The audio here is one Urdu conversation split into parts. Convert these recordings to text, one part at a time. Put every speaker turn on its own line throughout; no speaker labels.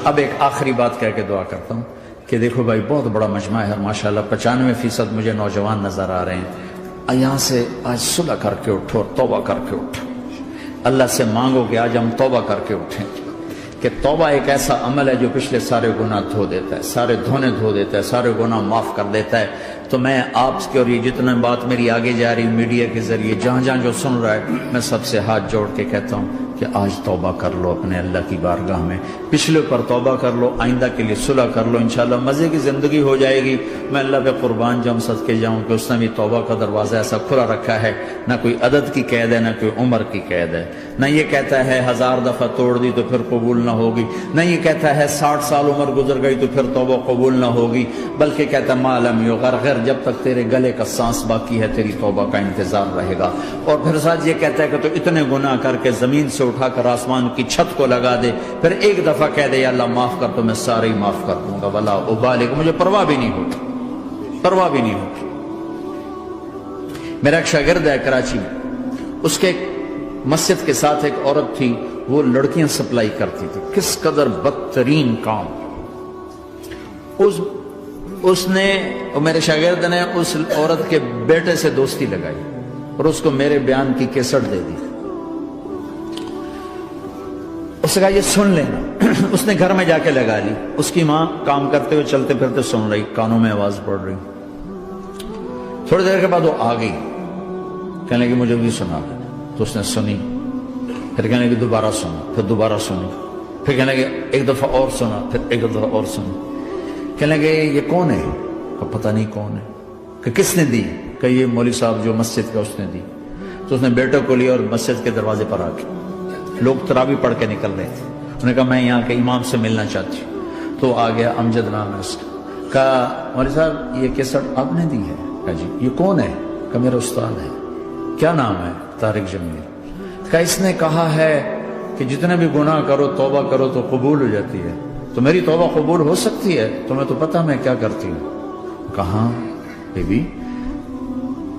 اب ایک آخری بات کہہ کے دعا کرتا ہوں کہ دیکھو بھائی بہت بڑا مجمع ہے ماشاءاللہ 95% مجھے نوجوان نظر آ رہے ہیں. یہاں سے آج صلح کر کے اٹھو اور توبہ کر کے اٹھو. اللہ سے مانگو کہ آج ہم توبہ کر کے اٹھیں کہ توبہ ایک ایسا عمل ہے جو پچھلے سارے گناہ دھو دیتا ہے, سارے دھونے دھو دیتا ہے, سارے گناہ معاف کر دیتا ہے. تو میں آپ کے اور یہ جتنا بات میری آگے جا رہی میڈیا کے ذریعے جہاں جہاں جو سن رہا ہے, میں سب سے ہاتھ جوڑ کے کہتا ہوں کہ آج توبہ کر لو اپنے اللہ کی بارگاہ میں, پچھلے پر توبہ کر لو, آئندہ کے لیے صلح کر لو, انشاءاللہ مزے کی زندگی ہو جائے گی. میں اللہ پہ قربان جاؤں صدقے جاؤں کہ اس نے بھی توبہ کا دروازہ ایسا کھلا رکھا ہے, نہ کوئی عدد کی قید ہے, نہ کوئی عمر کی قید ہے, نہ یہ کہتا ہے 1000 دفعہ توڑ دی تو پھر قبول نہ ہوگی, نہ یہ کہتا ہے 60 سال عمر گزر گئی تو پھر توبہ قبول نہ ہوگی, بلکہ کہتا ہے ما لم یغرغر, جب تک تیرے گلے کا سانس باقی ہے تیری توبہ کا انتظار رہے گا. اور پھر ساتھ یہ کہتا ہے کہ تو اتنے گناہ کر کے زمین سے اٹھا کر آسمان کی چھت کو لگا دے, پھر ایک دفعہ کہہ دے یا اللہ معاف کر تو میں سارے ہی معاف کر دوں گا, ولا ابالغ, مجھے پرواہ بھی نہیں ہوتی, پرواہ بھی نہیں ہوتی. میرا ایک شاگرد ہے کراچی میں, اس کے مسجد کے ساتھ ایک عورت تھی, وہ لڑکیاں سپلائی کرتی تھی. کس قدر بدترین کام. اس نے, میرے شاگرد نے اس عورت کے بیٹے سے دوستی لگائی اور اس کو میرے بیان کی کیسٹ دے دی. اس نے کہا یہ سن لینا. اس نے گھر میں جا کے لگا لی. اس کی ماں کام کرتے ہوئے چلتے پھرتے سن رہی, کانوں میں آواز پڑ رہی. تھوڑی دیر کے بعد وہ آ گئی, کہنے لگی مجھے بھی سنا. تو اس نے سنی, پھر کہنے لگی دوبارہ سنا, پھر دوبارہ سنی, پھر کہنے لگی ایک دفعہ اور سنا, پھر ایک دفعہ اور سنی. کہنے لگے یہ کون ہے؟ پتہ نہیں کون ہے. کہ کس نے دی؟ کہ یہ مولوی صاحب جو مسجد کا اس نے دی. تو اس نے بیٹے کو لیا اور مسجد کے دروازے پر آ کے, لوگ تراویح پڑھ کے نکل رہے تھے, انہوں نے کہا میں یہاں کے امام سے ملنا چاہتی ہوں. تو آ گیا, امجد نام ہے اس کا. کہا مولوی صاحب یہ کیسٹ آپ نے دی ہے؟ کہا جی. یہ کون ہے؟ کہ میرا استاد ہے. کیا نام ہے؟ طارق جمیل. کہ اس نے کہا ہے کہ جتنے بھی گناہ کرو توبہ کرو تو قبول ہو جاتی ہے, تو میری توبہ قبول ہو سکتی ہے؟ تمہیں تو پتہ میں کیا کرتی ہوں. کہاں بی بی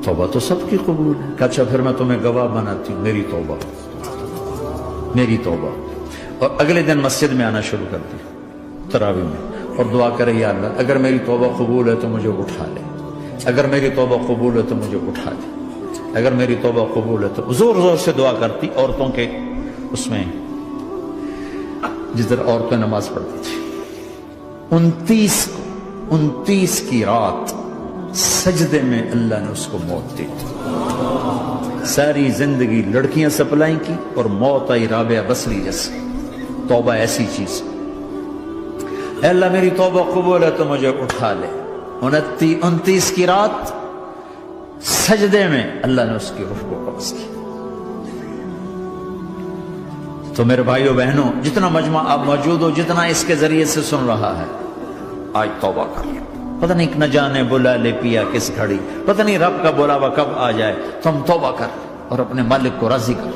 توبہ تو سب کی قبول ہے. کہ اچھا پھر میں تمہیں گواہ بناتی ہوں, میری توبہ, میری توبہ. اور اگلے دن مسجد میں آنا شروع کر دی تراویح میں, اور دعا کرے یا اللہ اگر میری توبہ قبول ہے تو مجھے اٹھا لے, اگر میری توبہ قبول ہے تو مجھے اٹھا لے, اگر میری توبہ قبول ہے تو. زور زور سے دعا کرتی عورتوں کے اس میں, جس طرح عورتیں نماز پڑھتی تھی. 29 کی رات سجدے میں اللہ نے اس کو موت دی. ساری زندگی لڑکیاں سپلائی کی اور موت آئی رابعہ بصری جیسے. توبہ ایسی چیز, اے اللہ میری توبہ قبول ہے تو مجھے اٹھا لے. 29 کی رات سجدے میں اللہ نے اس کی روح کو قبض کی. تو میرے بھائیو بہنوں, جتنا مجمع آپ موجود ہو, جتنا اس کے ذریعے سے سن رہا ہے, آج توبہ کر لو. پتہ نہیں نہ جانے بلا لے پیا کس گھڑی, پتہ نہیں رب کا بلاوا کب آ جائے. تم توبہ کر اور اپنے مالک کو راضی کر.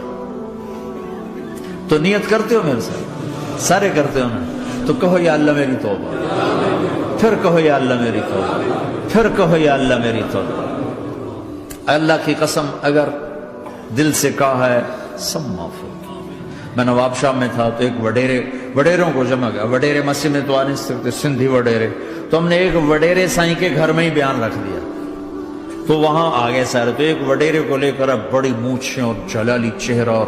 تو نیت کرتے ہو میرے ساتھ, سارے کرتے ہو نا, تو کہو یا اللہ میری توبہ, پھر کہو یا اللہ میری توبہ, پھر کہو یا اللہ میری توبہ. اللہ کی قسم اگر دل سے کہا ہے سب معاف ہو. میں نواب شاہ میں تھا تو ایک وڈیروں کو جمع گیا. وڈیرے مسجد میں تو آ نہیں سکتے, سندھی وڈیرے, تو ہم نے ایک وڈیرے سائیں کے گھر میں ہی بیان رکھ دیا. تو وہاں آگے سارے, تو ایک وڈیرے کو لے کر بڑی مونچھیں اور جلالی چہرہ اور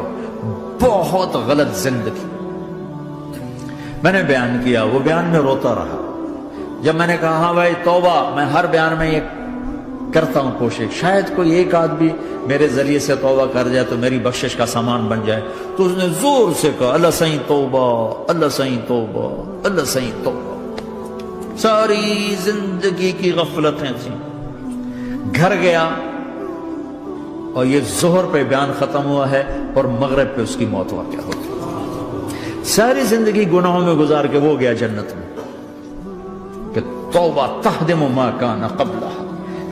بہت غلط زندگی. میں نے بیان کیا, وہ بیان میں روتا رہا. جب میں نے کہا ہاں بھائی توبہ, میں ہر بیان میں یہ کرتا ہوں کوشش, شاید کوئی ایک آدمی میرے ذریعے سے توبہ کر جائے تو میری بخشش کا سامان بن جائے. تو اس نے زور سے کہا اللہ سائیں توبہ, اللہ سائیں توبہ, اللہ سائیں توبہ. ساری زندگی کی غفلتیں تھیں. گھر گیا اور یہ ظہر پہ بیان ختم ہوا ہے اور مغرب پہ اس کی موت واقع ہوتی. ساری زندگی گناہوں میں گزار کے وہ گیا جنت میں. کہ توبہ تہدم ما کان قبلہا,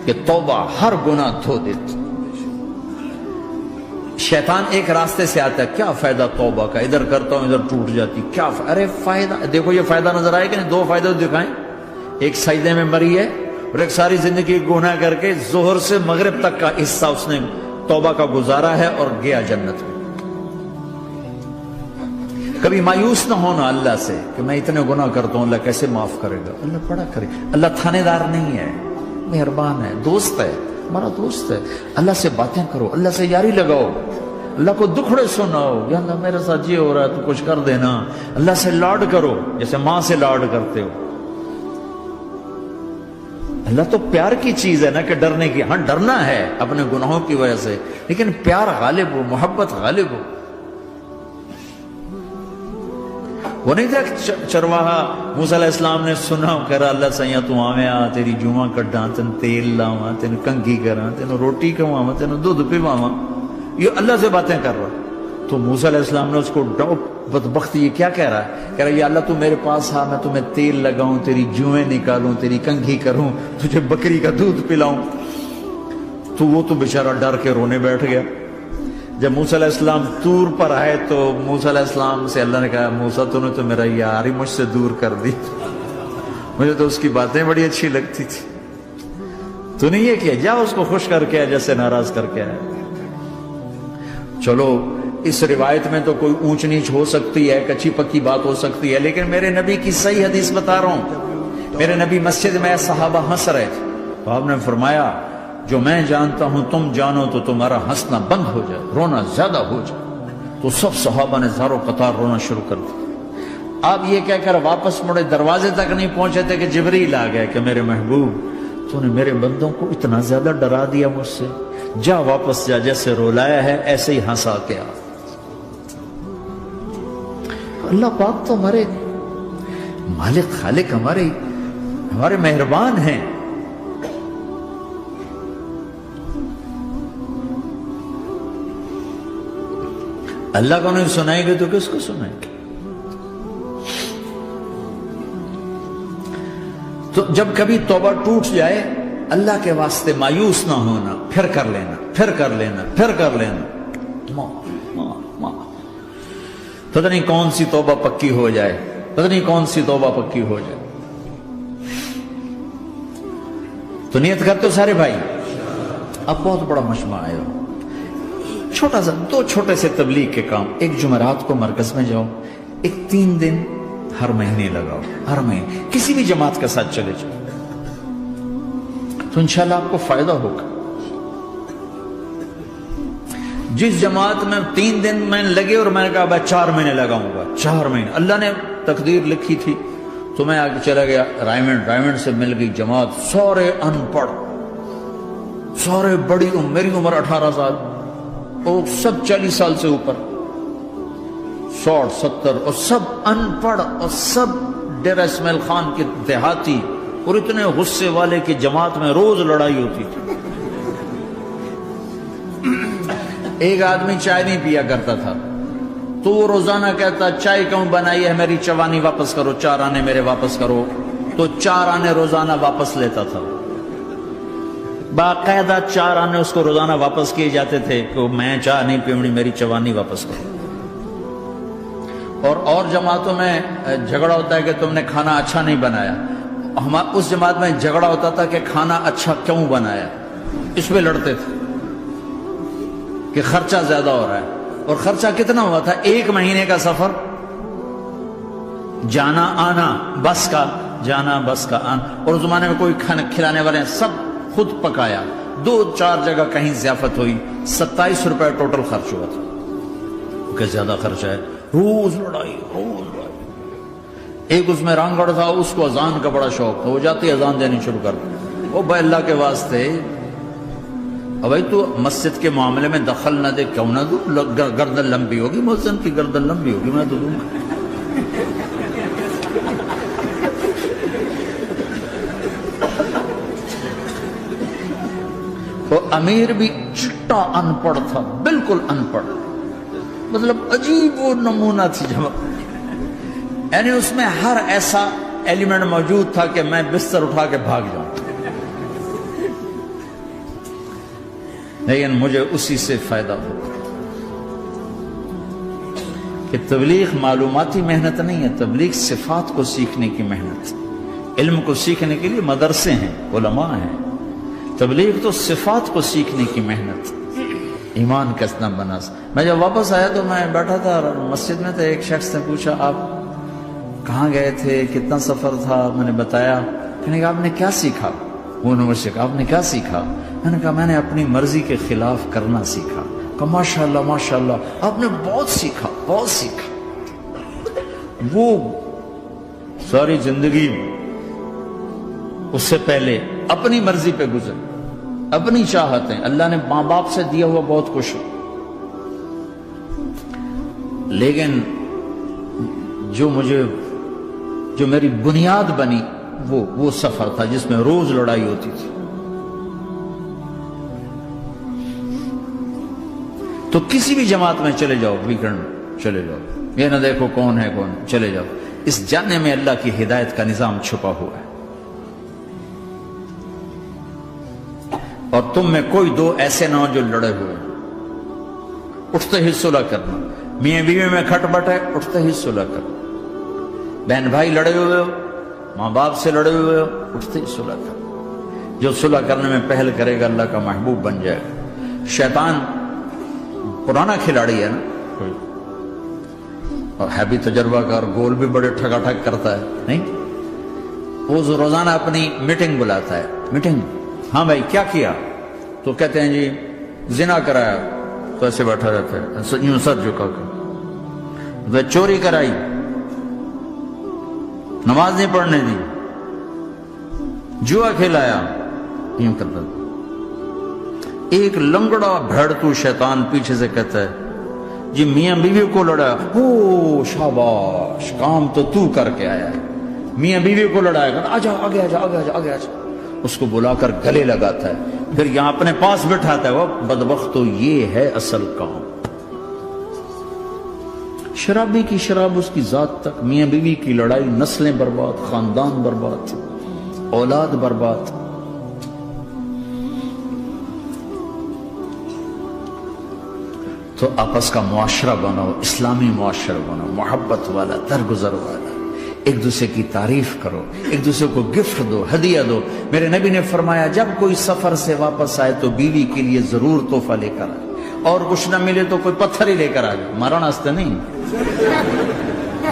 کہ توبہ ہر گناہ دھو دیتی. شیطان ایک راستے سے آتا ہے, کیا فائدہ توبہ کا, ادھر کرتا ہوں ادھر ٹوٹ جاتی, کیا ارے فائدہ, دیکھو یہ فائدہ نظر آئے کہ نہیں, 2 فائدے دکھائیں. ایک سجدے میں مری ہے اور ایک ساری زندگی گناہ کر کے ظہر سے مغرب تک کا حصہ اس نے توبہ کا گزارا ہے اور گیا جنت میں. کبھی مایوس نہ ہونا اللہ سے کہ میں اتنے گناہ کرتا ہوں، اللہ کیسے معاف کرے گا؟ اللہ بڑا کرے. اللہ تھانے دار نہیں ہے، مہربان ہے، دوست ہے، ہمارا دوست ہے. اللہ سے باتیں کرو، اللہ سے یاری لگاؤ، اللہ کو دکھڑے سناؤ، یا اللہ میرے ساتھ یہ ہو رہا ہے تو کچھ کر دینا. اللہ سے لاڈ کرو جیسے ماں سے لاڈ کرتے ہو. اللہ تو پیار کی چیز ہے نا کہ ڈرنے کی. ہاں ڈرنا ہے اپنے گناہوں کی وجہ سے، لیکن پیار غالب ہو، محبت غالب ہو. وہ نہیں تھا چرواہا موسیٰ علیہ السلام نے سنا، کہہ رہا اللہ سیاں تو آویں آ تیری جوہاں کڈاں، تین تیل لاواں، تین کنگھی کراں، تین روٹی کھواواں، تین دودھ پیواواں. یہ اللہ سے باتیں کر رہا. تو موسیٰ علیہ السلام نے اس کو بدبخت یہ کیا کہہ رہا ہے؟ کہہ رہا یا اللہ تو میرے پاس آ، میں تمہیں تیل لگاؤں، تیری جوئیں نکالوں، تیری کنگھی کروں، تجھے بکری کا دودھ پلاؤں. تو وہ تو بیچارہ ڈر کے رونے بیٹھ گیا. جب موسیٰ علیہ السلام طور پر آئے تو موسیٰ علیہ السلام سے اللہ نے کہا موسیٰ تو نے تو میرا یار ہی مجھ سے دور کر دی، مجھے تو اس کی باتیں بڑی اچھی لگتی تھی. تو نے یہ کیا، جا اس کو خوش کر کے جیسے ناراض کر کے آئے. چلو اس روایت میں تو کوئی اونچ نیچ ہو سکتی ہے، کچی پکی بات ہو سکتی ہے، لیکن میرے نبی کی صحیح حدیث بتا رہا ہوں. میرے نبی مسجد میں صحابہ ہنس رہے تھے تو آپ نے فرمایا جو میں جانتا ہوں تم جانو تو تمہارا ہنسنا بند ہو جائے، رونا زیادہ ہو جائے. تو سب صحابہ نے زاروں قطار رونا شروع کر دیا. آپ یہ کہہ کر واپس مڑے، دروازے تک نہیں پہنچے تھے کہ جبریل آ گئے کہ میرے محبوب تو نے میرے بندوں کو اتنا زیادہ ڈرا دیا مجھ سے، جا واپس جا، جیسے رولایا ہے ایسے ہی ہنسا کے آ. اللہ پاک تو ہمارے مالک خالق، ہمارے مہربان ہیں. اللہ کو نہیں سنائیں گے تو کس کو سنائیں گے؟ تو جب کبھی توبہ ٹوٹ جائے اللہ کے واسطے مایوس نہ ہونا، پھر کر لینا، پھر کر لینا، پھر کر لینا. پتہ نہیں کون سی توبہ پکی ہو جائے، پتہ نہیں کون سی توبہ پکی ہو جائے. تو نیت کرتے ہو سارے بھائی؟ اب بہت بڑا مجمع آئے ہو، چھوٹا سا دو چھوٹے سے تبلیغ کے کام. ایک جمعرات کو مرکز میں جاؤ، ایک 3 دن ہر مہینے لگاؤ، ہر مہینے کسی بھی جماعت کے ساتھ چلے جاؤ تو انشاءاللہ آپ کو فائدہ ہوگا. جس جماعت میں 3 دن میں لگے اور میں نے کہا 4 مہینے لگاؤں گا، 4 مہینے اللہ نے تقدیر لکھی تھی تو میں آگے چلا گیا رائمنڈ سے مل گئی جماعت، سارے ان پڑھ، سارے بڑی میری عمر 18 سال اور سب 40 سال سے اوپر، 60 70 اور سب ان پڑھ اور سب ڈیرہ اسماعیل خان کے دیہاتی، اور اتنے غصے والے کہ جماعت میں روز لڑائی ہوتی تھی. ایک آدمی چائے نہیں پیا کرتا تھا تو وہ روزانہ کہتا چائے کیوں بنائی ہے، میری چوانی واپس کرو، 4 آنے میرے واپس کرو. تو 4 آنے روزانہ واپس لیتا تھا، باقاعدہ 4 آنے اس کو روزانہ واپس کیے جاتے تھے کہ میں چائے نہیں پیونی، میری چوانی واپس کرو. اور جماعتوں میں جھگڑا ہوتا ہے کہ تم نے کھانا اچھا نہیں بنایا. اس جماعت میں جھگڑا ہوتا تھا کہ کھانا اچھا کیوں بنایا، اس پہ لڑتے تھے کہ خرچہ زیادہ ہو رہا ہے. اور خرچہ کتنا ہوا تھا؟ 1 مہینے کا سفر، جانا آنا بس کا، جانا بس کا آنا. اور اس زمانے میں کوئی کھانا کھلانے والے ہیں، سب خود پکایا. 2-4 جگہ کہیں ضیافت ہوئی، 27 روپے ٹوٹل خرچ ہوا تھا. کہ زیادہ خرچہ ہے، روز لڑائی، روز لڑائی. ایک اس میں رانگڑ تھا، اس کو اذان کا بڑا شوق تھا، وہ جاتی اذان دینی شروع کر دی. وہ بھائی اللہ کے واسطے بھائی تو مسجد کے معاملے میں دخل نہ دے، کیوں نہ دوں؟ گردن لمبی ہوگی، مؤذن کی گردن لمبی ہوگی، میں تو دوں گا. وہ امیر بھی چھٹا ان پڑھ تھا، بالکل ان پڑھ، مطلب عجیب وہ نمونہ تھی جماعت. یعنی اس میں ہر ایسا ایلیمنٹ موجود تھا کہ میں بستر اٹھا کے بھاگ جاؤں، لیکن مجھے اسی سے فائدہ ہو کہ تبلیغ معلوماتی محنت نہیں ہے، تبلیغ صفات کو سیکھنے کی محنت. علم کو سیکھنے کے لیے مدرسے ہیں، علماء ہیں، تبلیغ تو صفات کو سیکھنے کی محنت. ایمان کسنا بنا. میں جب واپس آیا تو میں بیٹھا تھا مسجد میں، تو ایک شخص نے پوچھا آپ کہاں گئے تھے، کتنا سفر تھا؟ میں نے بتایا. کہنے کہا آپ نے کیا سیکھا؟ وہ نے مجھ سے کہا آپ نے کیا سیکھا؟ میں نے کہا میں نے اپنی مرضی کے خلاف کرنا سیکھا. کہا ماشاءاللہ ماشاءاللہ آپ نے بہت سیکھا، بہت سیکھا. وہ ساری زندگی اس سے پہلے اپنی مرضی پہ گزر، اپنی چاہتیں، اللہ نے ماں باپ سے دیا ہوا بہت کچھ، لیکن جو میری بنیاد بنی وہ سفر تھا جس میں روز لڑائی ہوتی تھی. تو کسی بھی جماعت میں چلے جاؤ، ویکنڈ چلے جاؤ، یہ نہ دیکھو کون ہے کون، چلے جاؤ. اس جانے میں اللہ کی ہدایت کا نظام چھپا ہوا ہے. اور تم میں کوئی دو ایسے نہ ہو جو لڑے ہوئے، اٹھتے ہی صلح کرنا. میاں بیوی میں کھٹ بٹ ہے، اٹھتے ہی صلح کرنا. بہن بھائی لڑے ہوئے ہو، ماں باپ سے لڑے ہوئے ہو، اٹھتے ہی صلح کرنا. جو صلح کرنے میں پہل کرے گا اللہ کا محبوب بن جائے گا. شیطان پرانا کھلاڑی ہے نا کوئی، اور ہے بھی تجربہ کار، گول بھی بڑے ٹھگا ٹھگ کرتا ہے. نہیں، وہ روزانہ اپنی میٹنگ بلاتا ہے. میٹنگ، ہاں بھائی کیا کیا؟ تو کہتے ہیں جی زنا کرایا، تو ایسے بیٹھا رہتا ہے یوں سر جھکا کر. چوری کرائی، نماز نہیں پڑھنے دی، جوا کھلایا، یوں کرتا. ایک لنگڑا بھیڑتو شیطان پیچھے سے کہتا ہے جی میاں بیوی کو لڑایا، او شاباش کام تو کر کے آیا ہے. میاں بیوی کو لڑایا، آجا آگے آجا آگے آجا آگے آجا. اس کو بلا کر گلے لگاتا ہے، پھر یہاں اپنے پاس بٹھاتا ہے. وہ بدبختو یہ ہے اصل کام. شرابی کی شراب اس کی ذات تک، میاں بیوی کی لڑائی، نسلیں برباد، خاندان برباد، اولاد برباد. تو آپس کا معاشرہ بناؤ، اسلامی معاشرہ بناؤ، محبت والا، درگزر والا. ایک دوسرے کی تعریف کرو، ایک دوسرے کو گفٹ دو، ہدیہ دو. میرے نبی نے فرمایا جب کوئی سفر سے واپس آئے تو بیوی کے لیے ضرور تحفہ لے کر آئے، اور کچھ نہ ملے تو کوئی پتھر ہی لے کر آئے. مارا واسطے نہیں،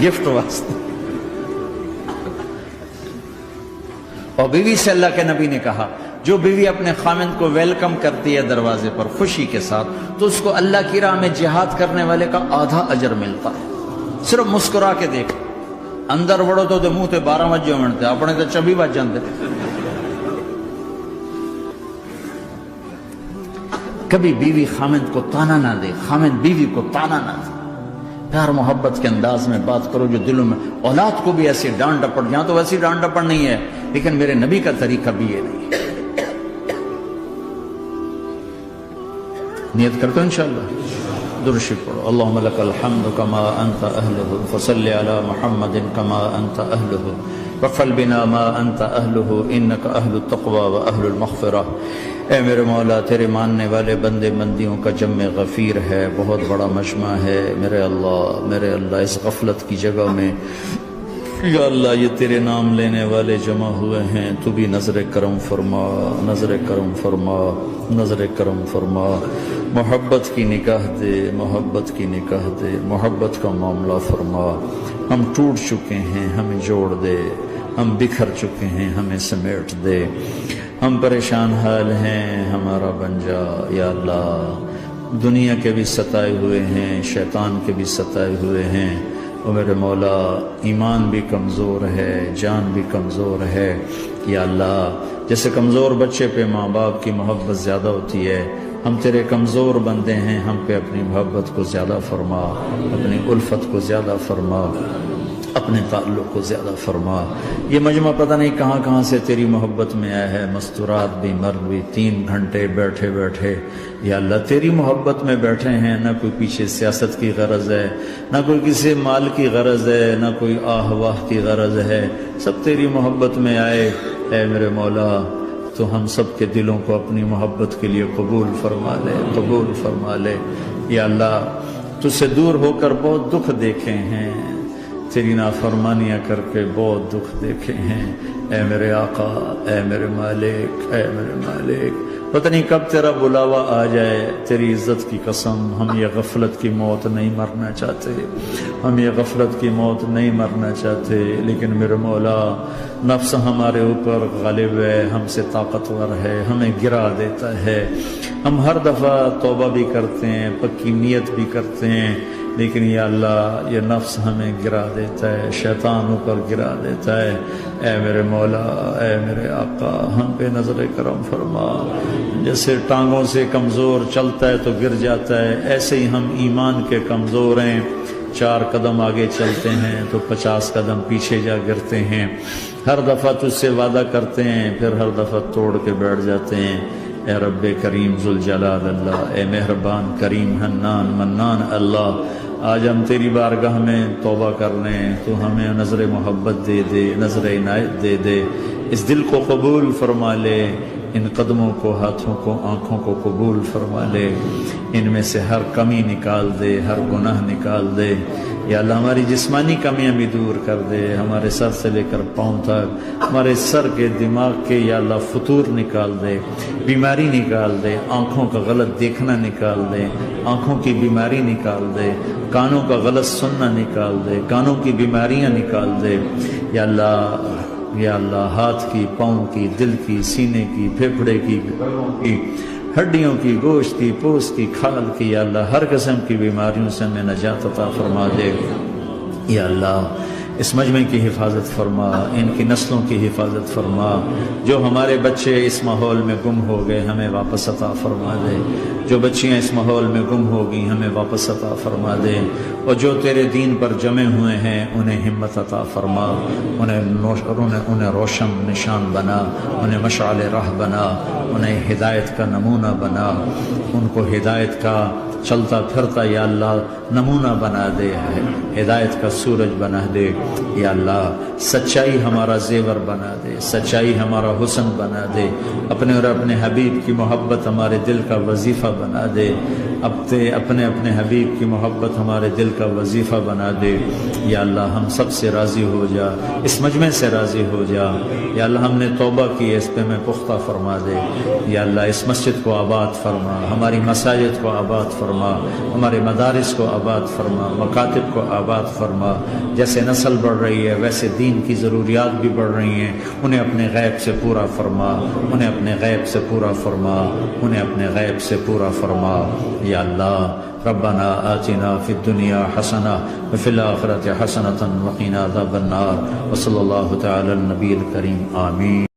گفٹ واسطے. اور بیوی سے اللہ کے نبی نے کہا جو بیوی اپنے خامند کو ویلکم کرتی ہے دروازے پر خوشی کے ساتھ، تو اس کو اللہ کی راہ میں جہاد کرنے والے کا آدھا اجر ملتا ہے. صرف مسکرا کے دیکھ، اندر وڑو تو منہ تے 12 بجے منتے، اپنے تو 24 بج جاندے. کبھی بیوی خامند کو تانا نہ دے، خامند بیوی کو تانا نہ دے. پیار محبت کے انداز میں بات کرو جو دلوں میں. اولاد کو بھی ایسی ڈانٹ ڈپٹ، یہاں تو ویسی ڈانٹ ڈپٹ نہیں ہے، لیکن میرے نبی کا طریقہ بھی یہ نہیں ہے. نیت کرتے ہو انشاءاللہ، درود شریف پڑھو. اللہم لک الحمد کما انت اہلہ، فصل علی محمد کما انت اہلہ، وفعل بنا ما انت اہلہ، انک اہل التقوی و اہل المغفرہ. اے میرے مولا، تیرے ماننے والے بندے بندیوں کا جمع غفیر ہے، بہت بڑا مجمع ہے. میرے اللہ اس غفلت کی جگہ میں یا اللہ یہ تیرے نام لینے والے جمع ہوئے ہیں، تو بھی نظر کرم فرما، نظر کرم فرما، نظر کرم فرما. محبت کی نکاح دے، محبت کی نکاح دے، محبت کا معاملہ فرما. ہم ٹوٹ چکے ہیں، ہمیں جوڑ دے. ہم بکھر چکے ہیں، ہمیں سمیٹ دے. ہم پریشان حال ہیں، ہمارا بن جا یا اللہ. دنیا کے بھی ستائے ہوئے ہیں، شیطان کے بھی ستائے ہوئے ہیں. اور میرے مولا ایمان بھی کمزور ہے، جان بھی کمزور ہے یا اللہ. جیسے کمزور بچے پہ ماں باپ کی محبت زیادہ ہوتی ہے، ہم تیرے کمزور بندے ہیں، ہم پہ اپنی محبت کو زیادہ فرما، اپنی الفت کو زیادہ فرما، اپنے تعلق کو زیادہ فرما. یہ مجمع پتہ نہیں کہاں کہاں سے تیری محبت میں آیا ہے، مستورات بھی مرد بھی. 3 گھنٹے بیٹھے بیٹھے یا اللہ تیری محبت میں بیٹھے ہیں. نہ کوئی پیچھے سیاست کی غرض ہے، نہ کوئی کسی مال کی غرض ہے، نہ کوئی آہ واہ کی غرض ہے. سب تیری محبت میں آئے. اے میرے مولا تو ہم سب کے دلوں کو اپنی محبت کے لیے قبول فرما لے، قبول فرما لے یا اللہ. تجھ سے دور ہو کر بہت دکھ دیکھے ہیں، تیری نافرمانیاں کر کے بہت دکھ دیکھے ہیں. اے میرے آقا، اے میرے مالک، اے میرے مالک، پتہ نہیں کب تیرا بلاوا آ جائے، تیری عزت کی قسم ہم یہ غفلت کی موت نہیں مرنا چاہتے، ہم یہ غفلت کی موت نہیں مرنا چاہتے، لیکن میرے مولا نفس ہمارے اوپر غالب ہے، ہم سے طاقتور ہے، ہمیں گرا دیتا ہے۔ ہم ہر دفعہ توبہ بھی کرتے ہیں، پکی نیت بھی کرتے ہیں، لیکن یا اللہ یہ نفس ہمیں گرا دیتا ہے، شیطان اوپر گرا دیتا ہے۔ اے میرے مولا، اے میرے آقا، ہم پہ نظر کرم فرما۔ جیسے ٹانگوں سے کمزور چلتا ہے تو گر جاتا ہے، ایسے ہی ہم ایمان کے کمزور ہیں، 4 قدم آگے چلتے ہیں تو 50 قدم پیچھے جا گرتے ہیں۔ ہر دفعہ تجھ سے وعدہ کرتے ہیں، پھر ہر دفعہ توڑ کے بیٹھ جاتے ہیں۔ اے رب کریم ذوالجلال اللہ، اے مہربان کریم حنان منان اللہ، آج ہم تیری بارگاہ میں توبہ کر رہے ہیں، تو ہمیں نظر محبت دے دے، نظر عنایت دے دے، اس دل کو قبول فرما لے، ان قدموں کو، ہاتھوں کو، آنکھوں کو قبول فرما لے، ان میں سے ہر کمی نکال دے، ہر گناہ نکال دے۔ یا اللہ ہماری جسمانی کمیاں بھی دور کر دے، ہمارے سر سے لے کر پاؤں تک، ہمارے سر کے دماغ کے یا اللہ فطور نکال دے، بیماری نکال دے، آنکھوں کا غلط دیکھنا نکال دے، آنکھوں کی بیماری نکال دے، کانوں کا غلط سننا نکال دے، کانوں کی بیماریاں نکال دے۔ یا اللہ، یا اللہ ہاتھ کی، پاؤں کی، دل کی، سینے کی، پھیپھڑے کی، گردوں کی، ہڈیوں کی، گوشت کی، پوست کی، کھال کی، یا اللہ ہر قسم کی بیماریوں سے ہمیں نجات عطا فرما دے۔ یا اللہ اس مجمع کی حفاظت فرما، ان کی نسلوں کی حفاظت فرما۔ جو ہمارے بچے اس ماحول میں گم ہو گئے ہمیں واپس عطا فرما دے، جو بچیاں اس ماحول میں گم ہو گئی ہمیں واپس عطا فرما دے، اور جو تیرے دین پر جمے ہوئے ہیں انہیں ہمت عطا فرما، انہیں روشن نشان بنا، انہیں مشعل راہ بنا، انہیں ہدایت کا نمونہ بنا، ان کو ہدایت کا چلتا پھرتا یا اللہ نمونہ بنا دے، ہدایت کا سورج بنا دے۔ یا اللہ سچائی ہمارا زیور بنا دے، سچائی ہمارا حسن بنا دے، اپنے اور اپنے حبیب کی محبت ہمارے دل کا وظیفہ بنا دے، اپنے حبیب کی محبت ہمارے دل کا وظیفہ بنا دے۔ یا اللہ ہم سب سے راضی ہو جا، اس مجمع سے راضی ہو جا۔ یا اللہ ہم نے توبہ کی، اس پہ میں پختہ فرما دے۔ یا اللہ اس مسجد کو آباد فرما، ہماری مساجد کو آباد فرما، ہمارے مدارس کو آباد فرما، مکاتب کو آباد فرما۔ جیسے نسل بڑھ رہی ہے ویسے دین کی ضروریات بھی بڑھ رہی ہیں، انہیں اپنے غیب سے پورا فرما، انہیں اپنے غیب سے پورا فرما، انہیں اپنے غیب سے پورا فرما۔ یا اللہ ربنا آتنا فی الدنیا حسنہ وفی الآخرۃ حسنۃ وقنا عذاب النار، وصلی اللہ تعالی علی النبی الکریم، آمین۔